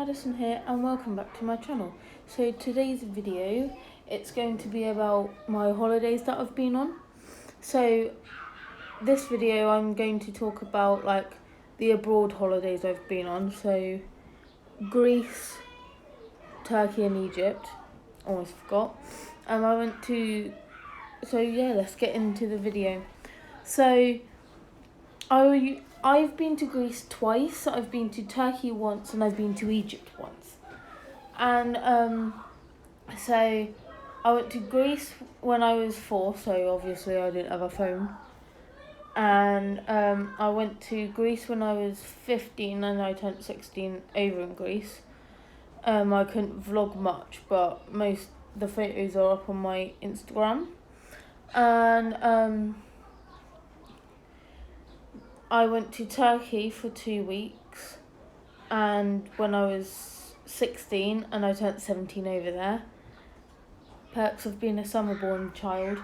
Madison here and welcome back to my channel. So today's video, it's going to be about my holidays that I've been on. So this video I'm going to talk about like the abroad holidays I've been on. So Greece, Turkey and Egypt. Almost forgot. Let's get into the video. So I've been to Greece twice. I've been to Turkey once and I've been to Egypt once. And so I went to Greece when I was 4, so obviously I didn't have a phone. And I went to Greece when I was 15 and I turned 16 over in Greece. I couldn't vlog much, but most the photos are up on my Instagram. And I went to Turkey for 2 weeks, and when I was 16 and I turned 17 over there. Perks of being a summer-born child.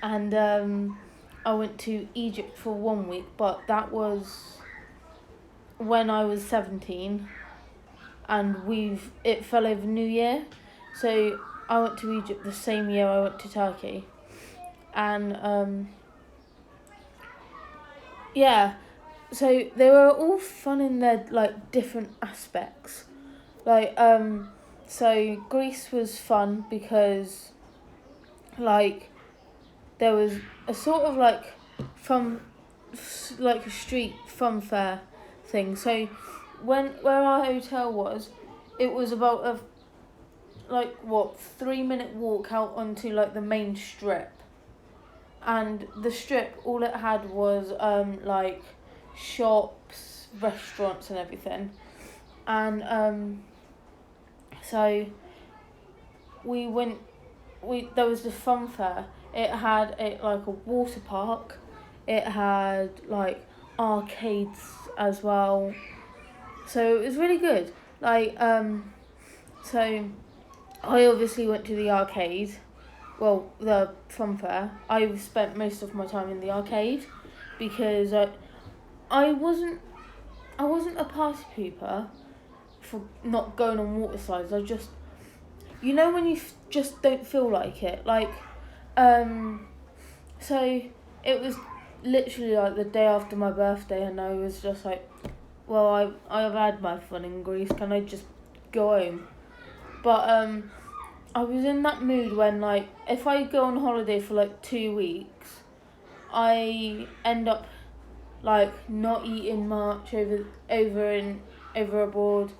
And I went to Egypt for 1 week, but that was when I was 17, and it fell over New Year, so I went to Egypt the same year I went to Turkey, and so they were all fun in their like different aspects. So Greece was fun because like there was a sort of like a street fun fair thing. So where our hotel was, it was about a 3-minute walk out onto like the main strip. And the strip, all it had was like shops, restaurants and everything. And so there was the fun fair. It had like a water park. It had like arcades as well. So it was really good. So I obviously went to the arcade. Well, the fun fair. I spent most of my time in the arcade because I wasn't a party pooper for not going on water slides. I just, when you just don't feel like it. So it was literally like the day after my birthday, and I was just like, well, I've had my fun in Greece. Can I just go home? But I was in that mood when like if I go on holiday for like 2 weeks, I end up like not eating much over abroad.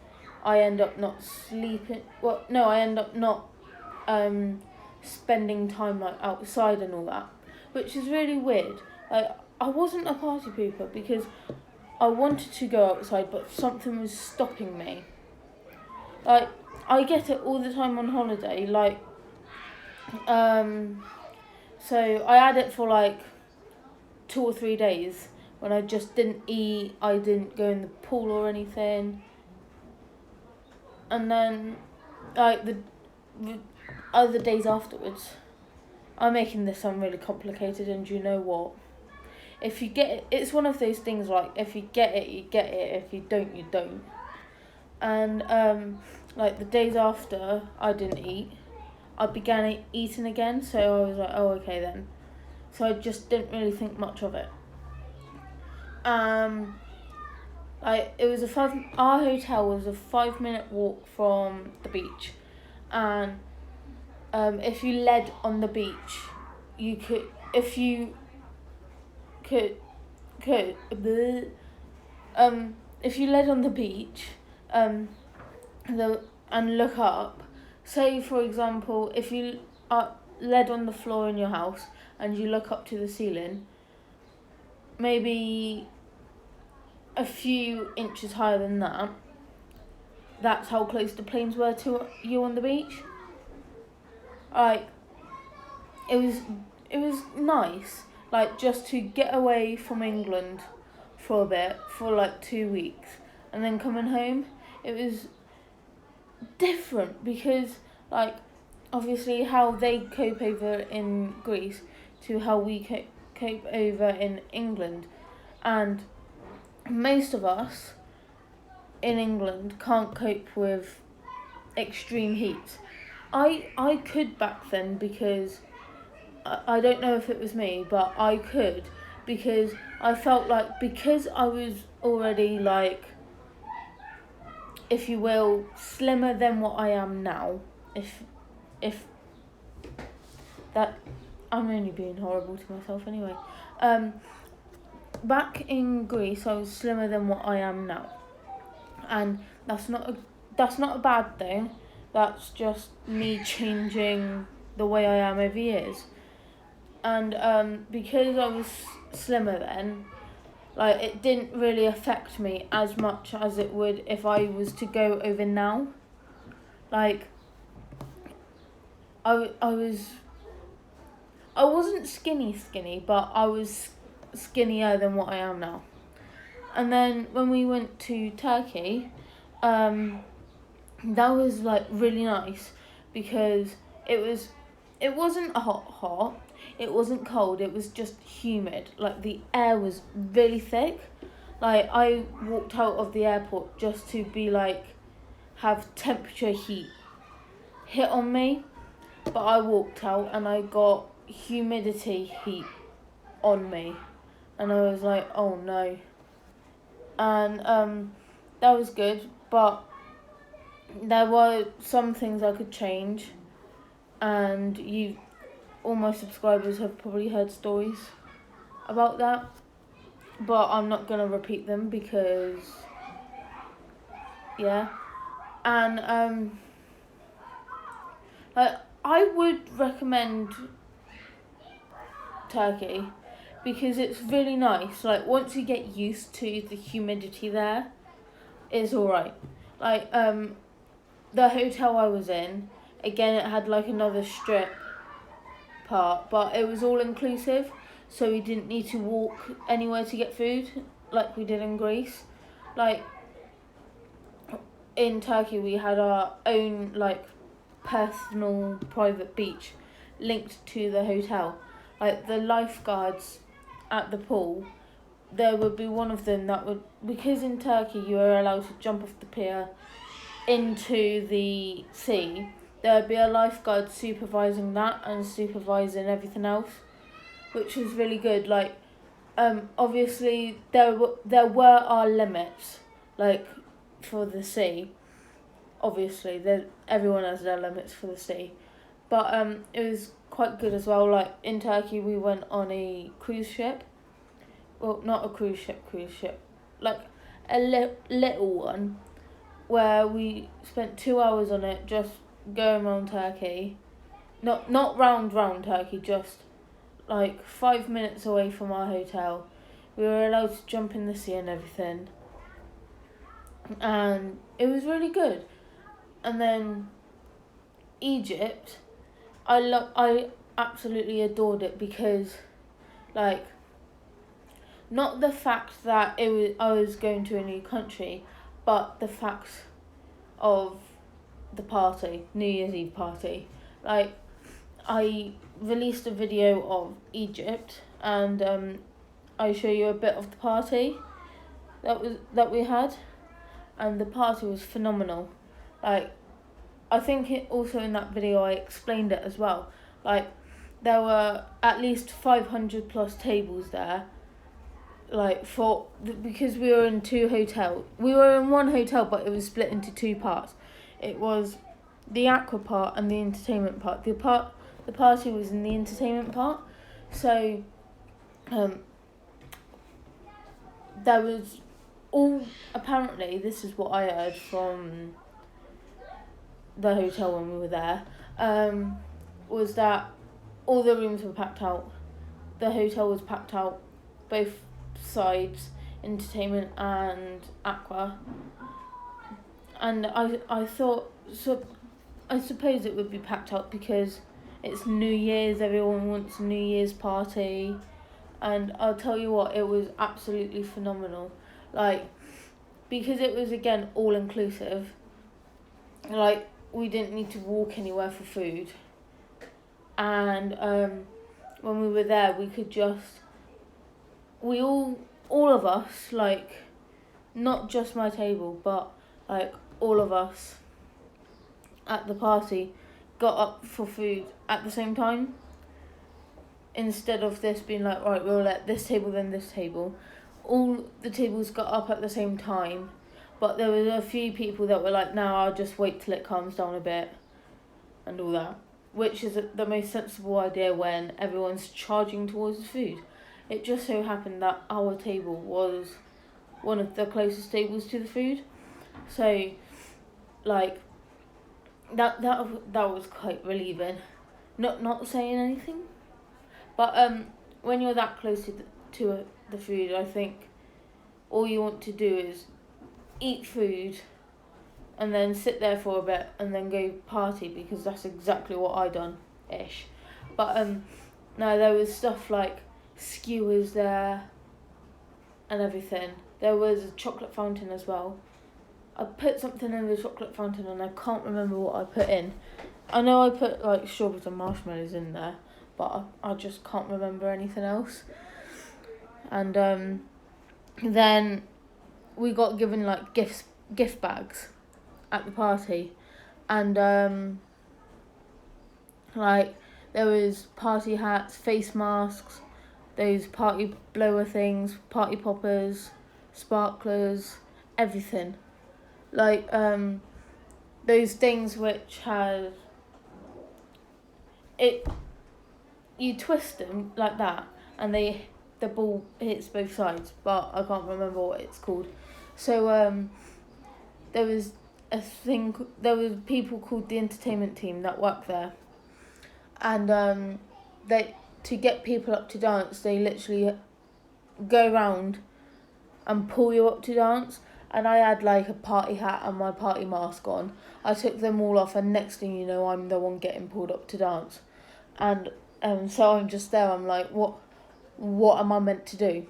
I end up not sleeping. I end up not spending time like outside and all that, which is really weird. Like I wasn't a party pooper because I wanted to go outside, but something was stopping me. Like I get it all the time on holiday. So I had it for like 2 or 3 days when I just didn't eat. I didn't go in the pool or anything. And then like the other days afterwards, I'm making this sound really complicated, and you know what? If you get it, it's one of those things like if you get it, you get it. If you don't, you don't. And like the days after I didn't eat, I began eating again. So I was like, oh, okay then. So I just didn't really think much of it. Our hotel was a 5-minute walk from the beach, and if you led on the beach, if you led on the beach, and look up, say for example, if you led on the floor in your house and you look up to the ceiling, maybe a few inches higher than that, that's how close the planes were to you on the beach. Like it was nice, like just to get away from England for a bit, for like 2 weeks, and then coming home. It was different because like obviously how they cope over in Greece to how we cope over in England, and most of us in England can't cope with extreme heat. I could back then because I don't know if it was me, but I could because I felt like because I was already like, if you will, slimmer than what I am now. If that, I'm only being horrible to myself anyway. Back in Greece, I was slimmer than what I am now, and that's not a bad thing. That's just me changing the way I am over years. And because I was slimmer then, like it didn't really affect me as much as it would if I was to go over now. Like I wasn't skinny, but I was skinnier than what I am now. And then when we went to Turkey, that was like really nice because it wasn't hot, it wasn't cold, it was just humid. Like the air was really thick. Like I walked out of the airport just to be like have temperature heat hit on me, but I walked out and I got humidity heat on me, and I was like, oh no. And that was good, but there were some things I could change, and all my subscribers have probably heard stories about that, but I'm not gonna repeat them because yeah. And I would recommend Turkey because it's really nice. Like once you get used to the humidity there, it's alright. Like the hotel I was in, again it had like another strip part, but it was all inclusive, so we didn't need to walk anywhere to get food like we did in Greece. Like in Turkey we had our own like personal private beach linked to the hotel. Like the lifeguards at the pool, there would be one of them that would, because in Turkey you are allowed to jump off the pier into the sea, there would be a lifeguard supervising that and supervising everything else, which was really good. Like obviously there were our limits, like for the sea. Obviously everyone has their limits for the sea, but it was quite good as well. Like in Turkey we went on a cruise ship, well not a cruise ship, like a little one, where we spent 2 hours on it just going around Turkey. Not round Turkey, just like 5 minutes away from our hotel. We were allowed to jump in the sea and everything, and it was really good. And then Egypt, I absolutely adored it because, like, not the fact that I was going to a new country, but the fact of the party, New Year's Eve party. Like, I released a video of Egypt, and I show you a bit of the party that we had, and the party was phenomenal. Like, I think also in that video I explained it as well. Like, there were at least 500 plus tables there. Like because we were in two hotels. We were in one hotel, but it was split into two parts. It was the aqua part and the entertainment part. The party was in the entertainment part. So there was apparently this is what I heard from the hotel when we were there, was that all the rooms were packed out. The hotel was packed out, both sides, entertainment and aqua. And I thought, so I suppose it would be packed out because it's New Year's, everyone wants a New Year's party. And I'll tell you what, it was absolutely phenomenal. Like, because it was again all inclusive, like we didn't need to walk anywhere for food. And when we were there, we could just, all of us, like not just my table, but like all of us at the party got up for food at the same time. Instead of this being like, right, we'll let this table, then this table. All the tables got up at the same time, but there was a few people that were like, no, I'll just wait till it calms down a bit and all that, which is the most sensible idea when everyone's charging towards the food. It just so happened that our table was one of the closest tables to the food, so like that was quite relieving. Not saying anything, but when you're that close to the food, I think all you want to do is eat food and then sit there for a bit and then go party, because that's exactly what I done ish. But no, there was stuff like skewers there and everything. There was a chocolate fountain as well. I put something in the chocolate fountain and I can't remember what I put in. I know I put like strawberries and marshmallows in there, but I just can't remember anything else. And then we got given like gift bags at the party, and like there was party hats, face masks, those party blower things, party poppers, sparklers, everything. Like those things which had it, you twist them like that and the ball hits both sides, but I can't remember what it's called. So there was people called the entertainment team that work there, and they, to get people up to dance, they literally go round and pull you up to dance. And I had like a party hat and my party mask on. I took them all off, and next thing you know, I'm the one getting pulled up to dance. And so I'm just there, I'm like, what am I meant to do?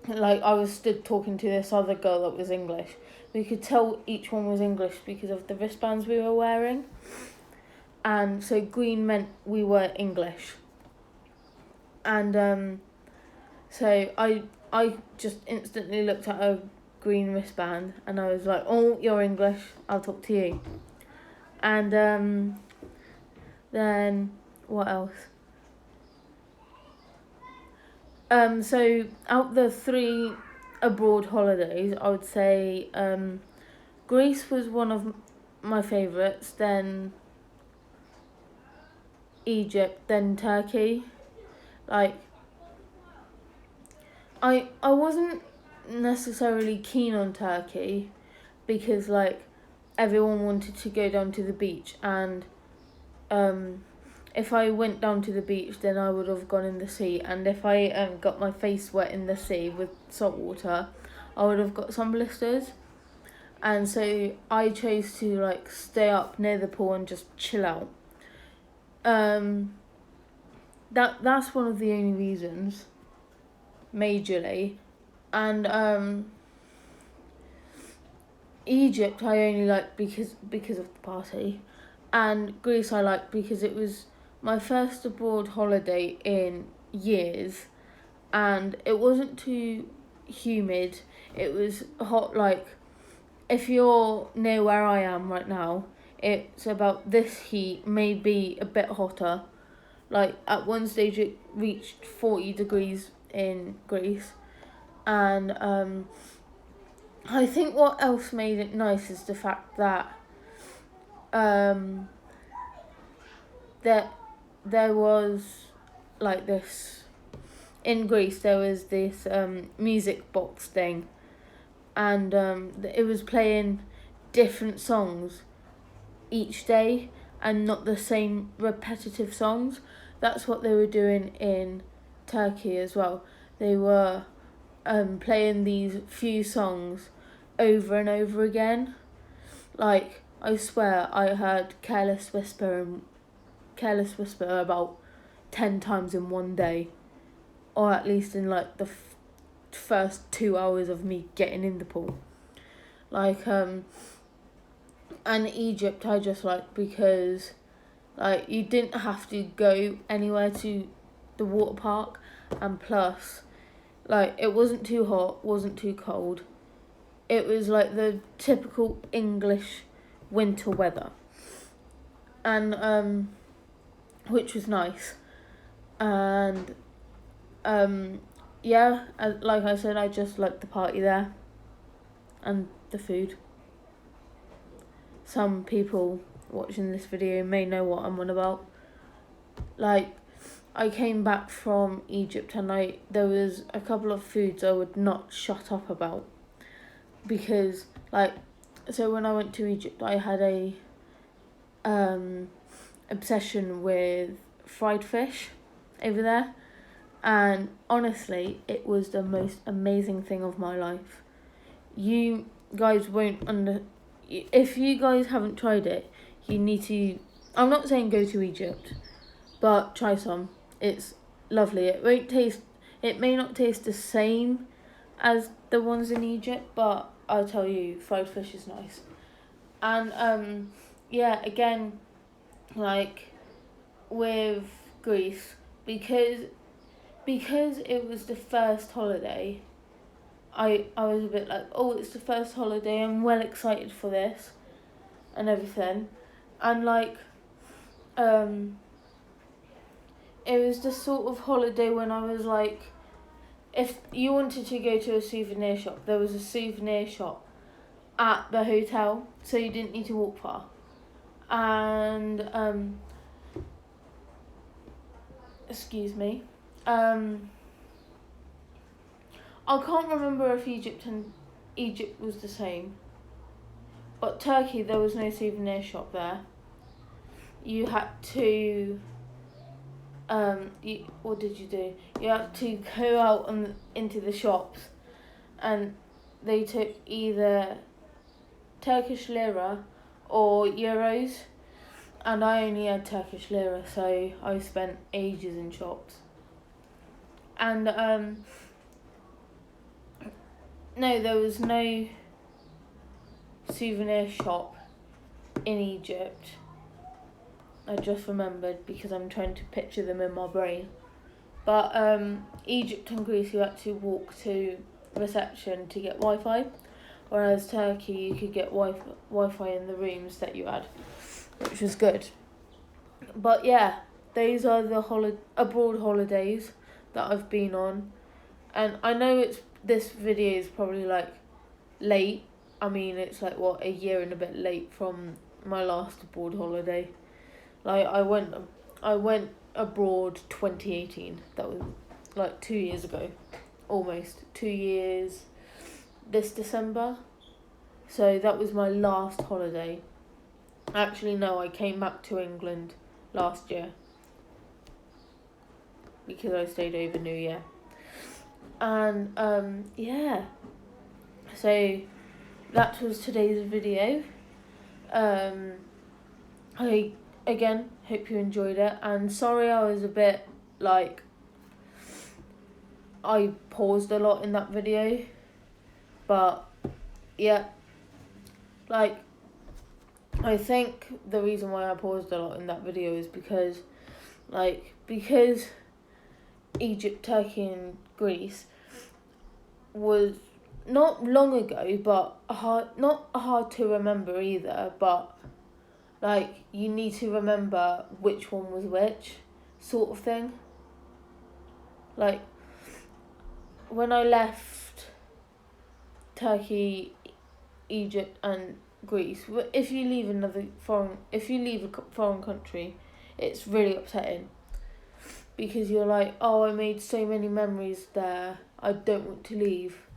Like, I was stood talking to this other girl that was English. We could tell each one was English because of the wristbands we were wearing. And so green meant we were English. And so I just instantly looked at a green wristband and I was like, oh, you're English, I'll talk to you. And then what else? So out the 3 abroad holidays, I would say Greece was one of my favourites, then Egypt, then Turkey. Like, I wasn't necessarily keen on Turkey because like everyone wanted to go down to the beach, and if I went down to the beach, then I would have gone in the sea, and if I got my face wet in the sea with salt water, I would have got some blisters. And so I chose to like stay up near the pool and just chill out. That's one of the only reasons, majorly. And Egypt I only liked because of the party, and Greece I liked because it was my first abroad holiday in years, and it wasn't too humid. It was hot. Like, if you're near where I am right now, it's about this heat, maybe a bit hotter. Like, at one stage it reached 40 degrees in Greece. And I think what else made it nice is the fact that that there was like this, in Greece there was this music box thing, and it was playing different songs each day and not the same repetitive songs. That's what they were doing in Turkey as well. They were playing these few songs over and over again. Like, I swear I heard Careless Whisper about 10 times in one day, or at least in like the first 2 hours of me getting in the pool. Like, and Egypt I just liked because like you didn't have to go anywhere to the water park, and plus like it wasn't too hot, wasn't too cold. it was like the typical English winter weather, and which was nice. And yeah, like I said, I just liked the party there and the food. Some people watching this video may know what I'm on about. Like, I came back from Egypt and there was a couple of foods I would not shut up about, because so when I went to Egypt, I had a obsession with fried fish over there, and honestly, it was the most amazing thing of my life. You guys won't if you guys haven't tried it, you need to. I'm not saying go to Egypt, but try some. It's lovely. It may not taste the same as the ones in Egypt, but I'll tell you, fried fish is nice. And yeah, again, like with Greece, because it was the first holiday, I was a bit like, oh, it's the first holiday, I'm well excited for this and everything. And it was the sort of holiday when I was like, if you wanted to go to a souvenir shop, there was a souvenir shop at the hotel, so you didn't need to walk far. And excuse me, I can't remember if Egypt was the same, but Turkey, there was no souvenir shop there. You had to what did you do? You had to go out into the shops, and they took either Turkish lira or euros, and I only had Turkish lira, so I spent ages in shops. And no, there was no souvenir shop in Egypt. I just remembered because I'm trying to picture them in my brain. But Egypt and Greece, you had to walk to reception to get Wi-Fi, whereas Turkey, you could get Wi-Fi in the rooms that you had, which was good. But yeah, those are the abroad holidays that I've been on, and I know this video is probably like late. I mean, it's like a year and a bit late from my last abroad holiday. Like I went abroad 2018. That was like 2 years ago, almost 2 years. This December, so that was my last holiday. Actually, no, I came back to England last year because I stayed over New Year. And yeah, so that was today's video. I again hope you enjoyed it, and sorry I was a bit I paused a lot in that video, but yeah, I think the reason why I paused a lot in that video is because Egypt, Turkey and Greece was not long ago, but not hard to remember either, but you need to remember which one was which, sort of thing. When I left Turkey, Egypt and Greece, if you leave a foreign country, it's really upsetting, because you're like, oh, I made so many memories there, I don't want to leave.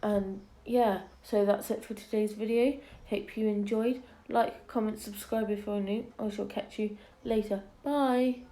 And yeah, so that's it for today's video. Hope you enjoyed. Like, comment, subscribe if you're new. I shall catch you later. Bye.